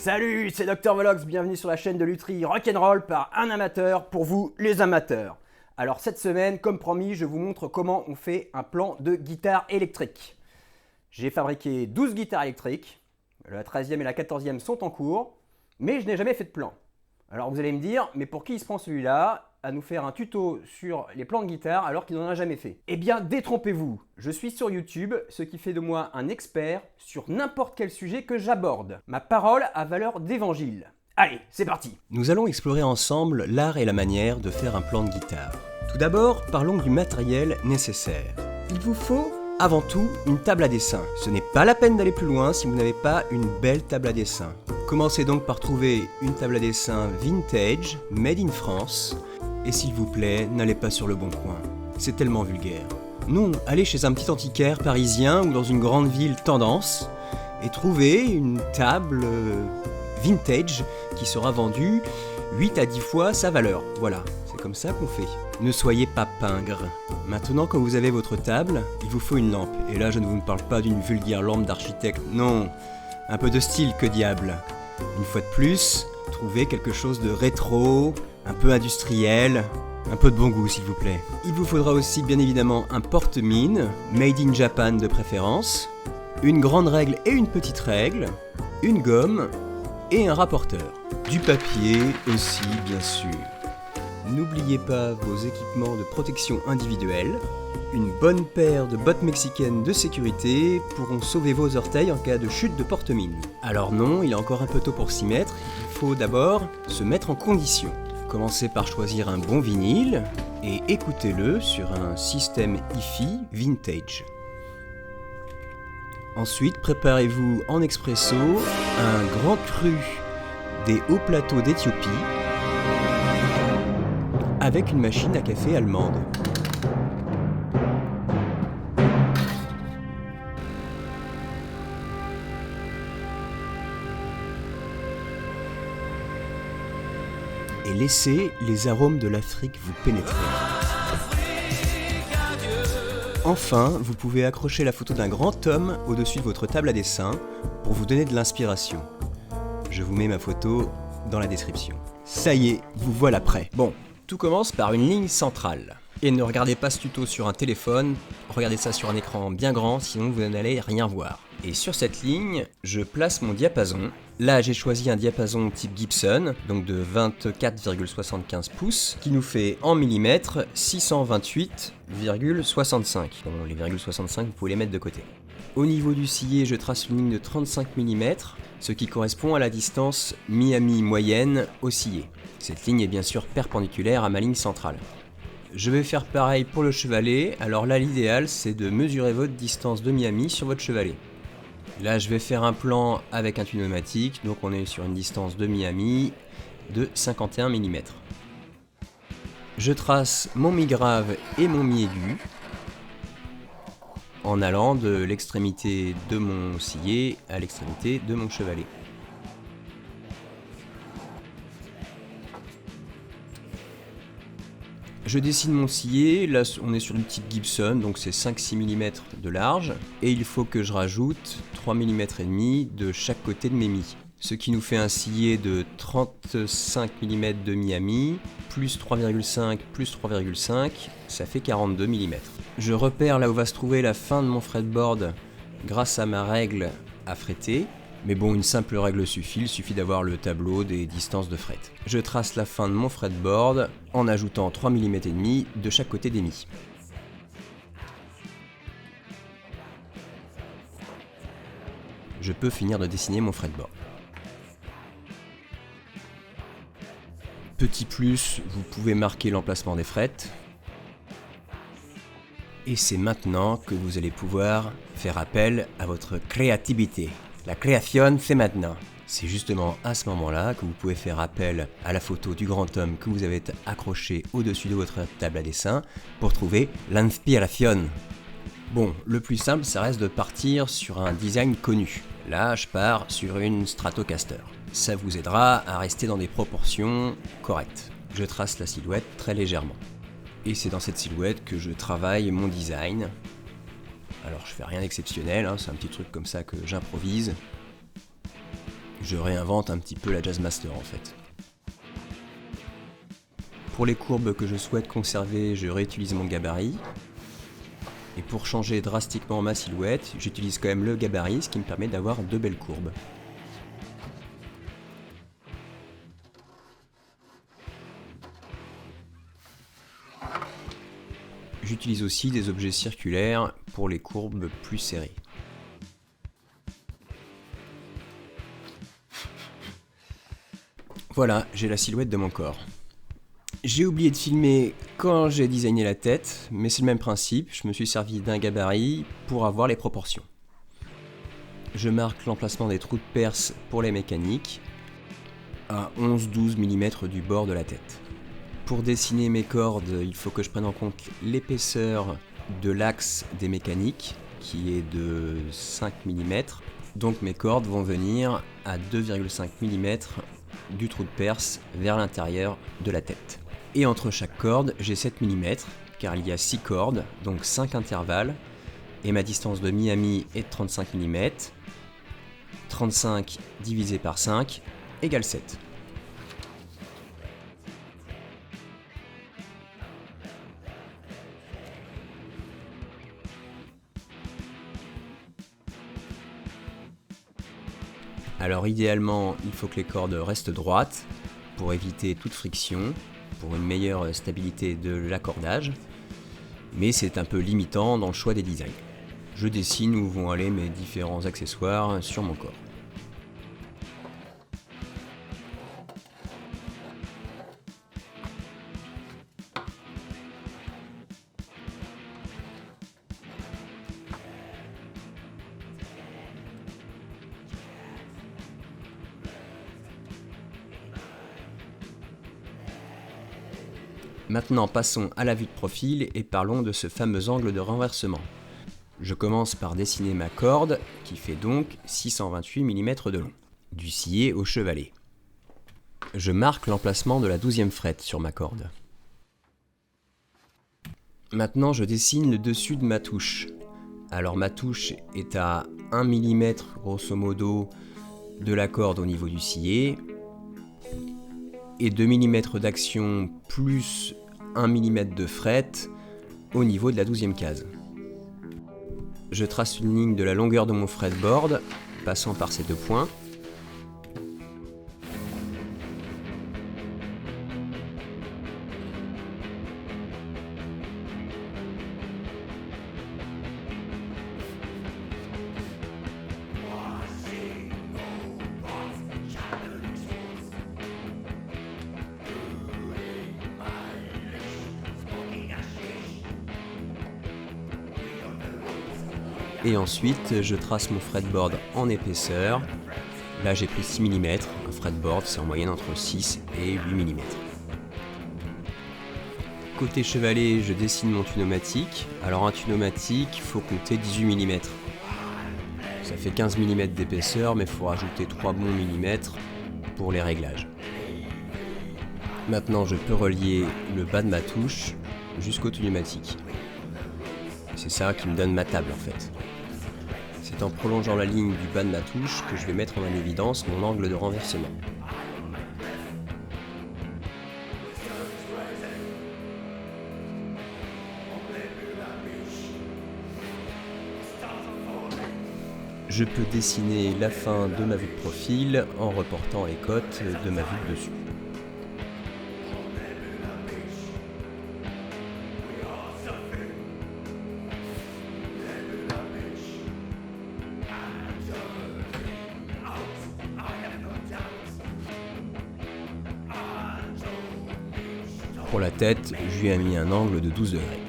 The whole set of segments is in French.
Salut, c'est Dr Volox, bienvenue sur la chaîne de lutherie Rock'n'Roll par un amateur pour vous les amateurs. Alors cette semaine, comme promis, je vous montre comment on fait un plan de guitare électrique. J'ai fabriqué 12 guitares électriques, la 13e et la 14e sont en cours, mais je n'ai jamais fait de plan. Alors vous allez me dire, mais pour qui il se prend celui-là à nous faire un tuto sur les plans de guitare alors qu'il n'en a jamais fait? Eh bien, détrompez-vous, je suis sur YouTube, ce qui fait de moi un expert sur n'importe quel sujet que j'aborde. Ma parole a valeur d'évangile. Allez, c'est parti! Nous allons explorer ensemble l'art et la manière de faire un plan de guitare. Tout d'abord, parlons du matériel nécessaire. Il vous faut avant tout une table à dessin. Ce n'est pas la peine d'aller plus loin si vous n'avez pas une belle table à dessin. Commencez donc par trouver une table à dessin vintage, made in France, et s'il vous plaît, n'allez pas sur le bon coin. C'est tellement vulgaire. Non, allez chez un petit antiquaire parisien ou dans une grande ville tendance, et trouvez une table vintage qui sera vendue 8 à 10 fois sa valeur. Voilà, c'est comme ça qu'on fait. Ne soyez pas pingre. Maintenant que vous avez votre table, il vous faut une lampe. Et là, je ne vous parle pas d'une vulgaire lampe d'architecte, non. Un peu de style, que diable. Une fois de plus, trouvez quelque chose de rétro, un peu industriel, un peu de bon goût s'il vous plaît. Il vous faudra aussi bien évidemment un porte-mine, made in Japan de préférence, une grande règle et une petite règle, une gomme et un rapporteur. Du papier aussi bien sûr. N'oubliez pas vos équipements de protection individuelle. Une bonne paire de bottes mexicaines de sécurité pourront sauver vos orteils en cas de chute de porte-mine. Alors non, il est encore un peu tôt pour s'y mettre, il faut d'abord se mettre en condition. Commencez par choisir un bon vinyle et écoutez-le sur un système hi-fi vintage. Ensuite, préparez-vous en expresso un grand cru des hauts plateaux d'Éthiopie avec une machine à café allemande. Et laissez les arômes de l'Afrique vous pénétrer. Enfin, vous pouvez accrocher la photo d'un grand homme au-dessus de votre table à dessin pour vous donner de l'inspiration. Je vous mets ma photo dans la description. Ça y est, vous voilà prêt. Bon, tout commence par une ligne centrale. Et ne regardez pas ce tuto sur un téléphone, regardez ça sur un écran bien grand, sinon vous n'allez rien voir. Et sur cette ligne, je place mon diapason. Là, j'ai choisi un diapason type Gibson, donc de 24,75 pouces, qui nous fait en millimètres 628,65. Bon, les 0,65, vous pouvez les mettre de côté. Au niveau du sillet, je trace une ligne de 35 mm, ce qui correspond à la distance mi-ami moyenne au sillet. Cette ligne est bien sûr perpendiculaire à ma ligne centrale. Je vais faire pareil pour le chevalet, alors là l'idéal c'est de mesurer votre distance de mi-ami sur votre chevalet. Là je vais faire un plan avec un tuyau pneumatique, donc on est sur une distance de mi-ami de 51 mm. Je trace mon mi grave et mon mi aigu en allant de l'extrémité de mon sillet à l'extrémité de mon chevalet. Je dessine mon sillet, là on est sur une petite Gibson, donc c'est 5-6 mm de large, et il faut que je rajoute 3 mm et demi de chaque côté de mes mi. Ce qui nous fait un sillet de 35 mm de mi-ami, plus 3,5 plus 3,5, ça fait 42 mm. Je repère là où va se trouver la fin de mon fretboard grâce à ma règle à fretter. Mais bon, une simple règle suffit, il suffit d'avoir le tableau des distances de fret. Je trace la fin de mon fretboard en ajoutant 3 mm et demi de chaque côté des mi. Je peux finir de dessiner mon fretboard. Petit plus, vous pouvez marquer l'emplacement des frets. Et c'est maintenant que vous allez pouvoir faire appel à votre créativité. La création, c'est maintenant. C'est justement à ce moment-là que vous pouvez faire appel à la photo du grand homme que vous avez accroché au-dessus de votre table à dessin pour trouver l'inspiration. Bon, le plus simple, ça reste de partir sur un design connu. Là, je pars sur une Stratocaster. Ça vous aidera à rester dans des proportions correctes. Je trace la silhouette très légèrement. Et c'est dans cette silhouette que je travaille mon design. Alors je fais rien d'exceptionnel, hein, c'est un petit truc comme ça que j'improvise. Je réinvente un petit peu la Jazzmaster en fait. Pour les courbes que je souhaite conserver, je réutilise mon gabarit. Et pour changer drastiquement ma silhouette, j'utilise quand même le gabarit, ce qui me permet d'avoir de belles courbes. J'utilise aussi des objets circulaires pour les courbes plus serrées. Voilà, j'ai la silhouette de mon corps. J'ai oublié de filmer quand j'ai designé la tête, mais c'est le même principe, je me suis servi d'un gabarit pour avoir les proportions. Je marque l'emplacement des trous de perce pour les mécaniques, à 11-12 mm du bord de la tête. Pour dessiner mes cordes, il faut que je prenne en compte l'épaisseur de l'axe des mécaniques, qui est de 5 mm. Donc mes cordes vont venir à 2,5 mm du trou de perce vers l'intérieur de la tête. Et entre chaque corde, j'ai 7 mm, car il y a 6 cordes, donc 5 intervalles, et ma distance de mi-à-mi est de 35 mm. 35 divisé par 5 égale 7. Alors idéalement, il faut que les cordes restent droites pour éviter toute friction, pour une meilleure stabilité de l'accordage, mais c'est un peu limitant dans le choix des designs. Je dessine où vont aller mes différents accessoires sur mon corps. Maintenant passons à la vue de profil et parlons de ce fameux angle de renversement. Je commence par dessiner ma corde qui fait donc 628 mm de long, du sillet au chevalet. Je marque l'emplacement de la 12e frette sur ma corde. Maintenant je dessine le dessus de ma touche. Alors ma touche est à 1 mm grosso modo de la corde au niveau du sillet et 2 mm d'action plus 1 mm de frette au niveau de la 12e case. Je trace une ligne de la longueur de mon fretboard, passant par ces deux points. Et ensuite, je trace mon fretboard en épaisseur. Là, j'ai pris 6 mm. Un fretboard, c'est en moyenne entre 6 et 8 mm. Côté chevalet, je dessine mon tunomatique. Alors un tunomatique, il faut compter 18 mm. Ça fait 15 mm d'épaisseur, mais il faut rajouter 3 bons millimètres pour les réglages. Maintenant, je peux relier le bas de ma touche jusqu'au tunomatique. C'est ça qui me donne ma table en fait. C'est en prolongeant la ligne du bas de ma touche que je vais mettre en évidence mon angle de renversement. Je peux dessiner la fin de ma vue de profil en reportant les côtes de ma vue de dessus. Pour la tête, je lui ai mis un angle de 12 degrés.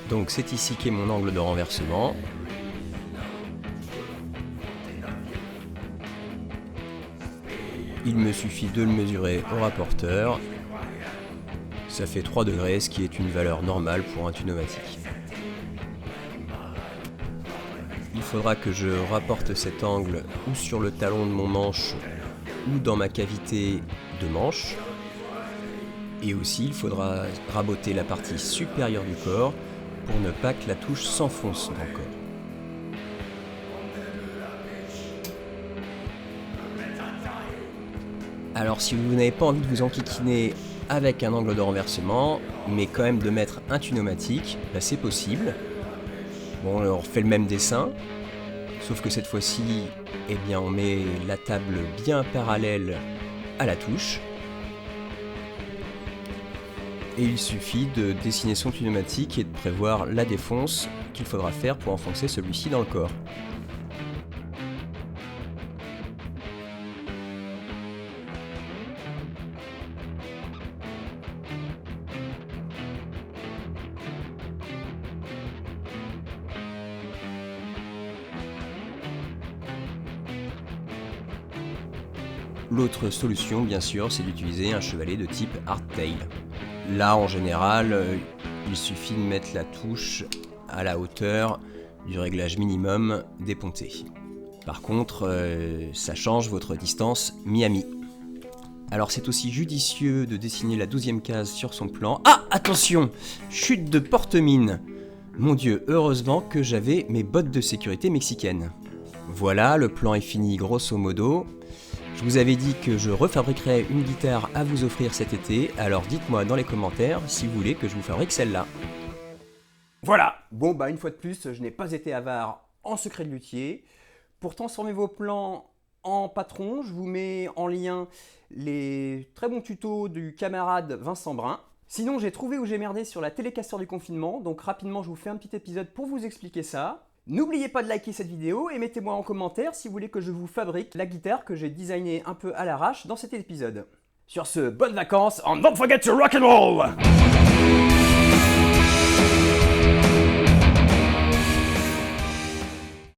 Donc c'est ici qu'est mon angle de renversement. Il me suffit de le mesurer au rapporteur. Ça fait 3 degrés, ce qui est une valeur normale pour un tunomatique. Il faudra que je rapporte cet angle ou sur le talon de mon manche ou dans ma cavité de manche. Et aussi, il faudra raboter la partie supérieure du corps pour ne pas que la touche s'enfonce dans le corps. Alors si vous n'avez pas envie de vous enquiquiner avec un angle de renversement, mais quand même de mettre un tunomatique, bah c'est possible. Bon, on refait le même dessin, sauf que cette fois-ci, eh bien, on met la table bien parallèle à la touche. Et il suffit de dessiner son tunomatique et de prévoir la défonce qu'il faudra faire pour enfoncer celui-ci dans le corps. L'autre solution, bien sûr, c'est d'utiliser un chevalet de type hardtail. Là, en général, il suffit de mettre la touche à la hauteur du réglage minimum des pontées. Par contre, ça change votre distance mi-à-mi. Alors c'est aussi judicieux de dessiner la 12e case sur son plan. Ah, attention! Chute de porte-mine! Mon Dieu, heureusement que j'avais mes bottes de sécurité mexicaines. Voilà, le plan est fini grosso modo. Je vous avais dit que je refabriquerais une guitare à vous offrir cet été, alors dites-moi dans les commentaires si vous voulez que je vous fabrique celle-là. Voilà. Bon, bah une fois de plus, je n'ai pas été avare en secret de luthier. Pour transformer vos plans en patron, je vous mets en lien les très bons tutos du camarade Vincent Brun. Sinon, j'ai trouvé où j'ai merdé sur la télécasseur du confinement, donc rapidement, je vous fais un petit épisode pour vous expliquer ça. N'oubliez pas de liker cette vidéo et mettez-moi en commentaire si vous voulez que je vous fabrique la guitare que j'ai designée un peu à l'arrache dans cet épisode. Sur ce, bonnes vacances and don't forget to rock and roll!